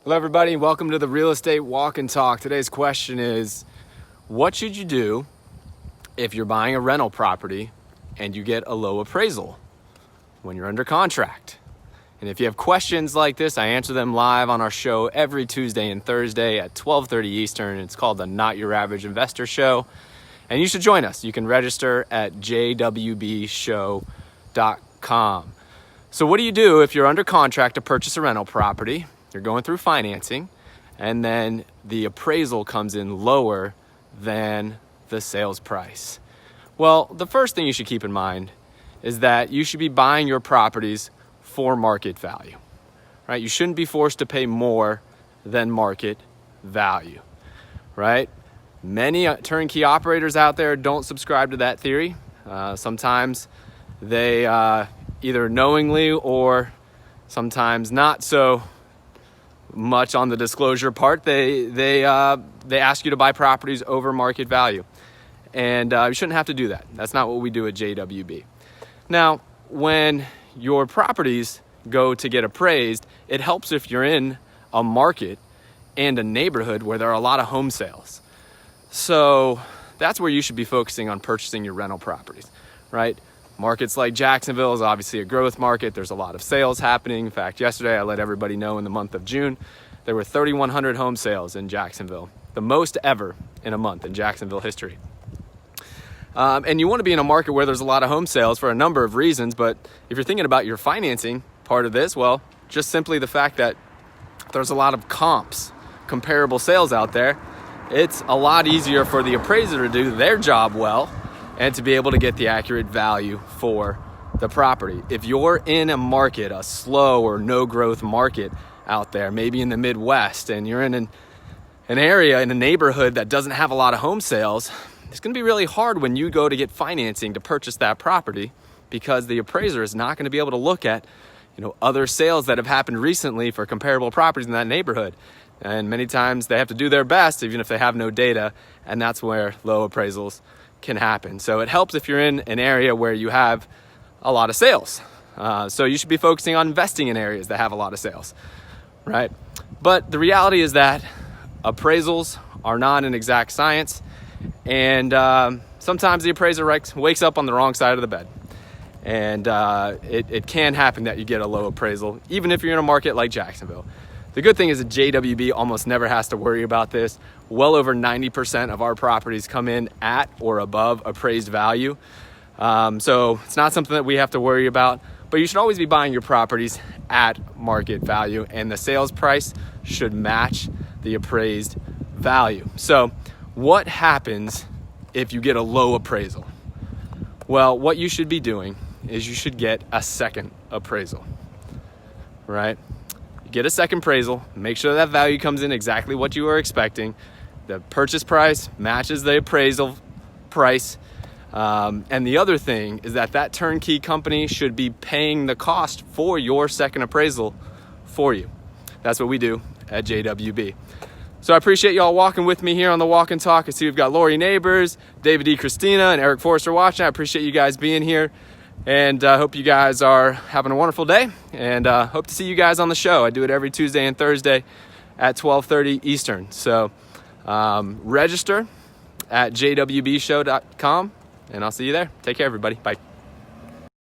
Hello everybody, welcome to the Real Estate Walk and Talk. Today's question is, what should you do if you're buying a rental property and you get a low appraisal when you're under contract? And if you have questions like this, I answer them live on our show every Tuesday and Thursday at 12:30 Eastern. It's called the Not Your Average Investor Show. And you should join us. You can register at jwbshow.com. So what do you do if you're under contract to purchase a rental property? You're going through financing, and then the appraisal comes in lower than the sales price. Well, the first thing you should keep in mind is that you should be buying your properties for market value, right? You shouldn't be forced to pay more than market value, right? Many turnkey operators out there don't subscribe to that theory. Sometimes they either knowingly or sometimes not so much on the disclosure part, they ask you to buy properties over market value, and you shouldn't have to do that. That's not what we do at JWB. Now, when your properties go to get appraised, it helps if you're in a market and a neighborhood where there are a lot of home sales. So that's where you should be focusing on purchasing your rental properties, right? Markets like Jacksonville is obviously a growth market. There's a lot of sales happening. In fact, yesterday I let everybody know in the month of June, there were 3,100 home sales in Jacksonville, the most ever in a month in Jacksonville history. And you want to be in a market where there's a lot of home sales for a number of reasons, but if you're thinking about your financing part of this, well, just simply the fact that there's a lot of comparable sales out there, it's a lot easier for the appraiser to do their job well and to be able to get the accurate value for the property. If you're in a market, a slow or no growth market out there, maybe in the Midwest, and you're in an area, in a neighborhood that doesn't have a lot of home sales, it's gonna be really hard when you go to get financing to purchase that property, because the appraiser is not gonna be able to look at, other sales that have happened recently for comparable properties in that neighborhood. And many times they have to do their best, even if they have no data, and that's where low appraisals can happen. So it helps if you're in an area where you have a lot of sales. So you should be focusing on investing in areas that have a lot of sales, right? But the reality is that appraisals are not an exact science, and sometimes the appraiser wakes up on the wrong side of the bed. And it can happen that you get a low appraisal, even if you're in a market like Jacksonville. The good thing is that JWB almost never has to worry about this. Well over 90% of our properties come in at or above appraised value. So it's not something that we have to worry about, but you should always be buying your properties at market value, and the sales price should match the appraised value. So what happens if you get a low appraisal? Well, what you should be doing is you should get a second appraisal, right? Get a second appraisal, make sure that value comes in exactly what you were expecting. The purchase price matches the appraisal price. And the other thing is that turnkey company should be paying the cost for your second appraisal for you. That's what we do at JWB. So I appreciate y'all walking with me here on the Walk and Talk. I see we've got Lori Neighbors, David E. Christina, and Eric Forrester watching. I appreciate you guys being here. And I hope you guys are having a wonderful day, and hope to see you guys on the show. I do it every Tuesday and Thursday at 12:30 Eastern. So register at jwbshow.com, and I'll see you there. Take care, everybody. Bye.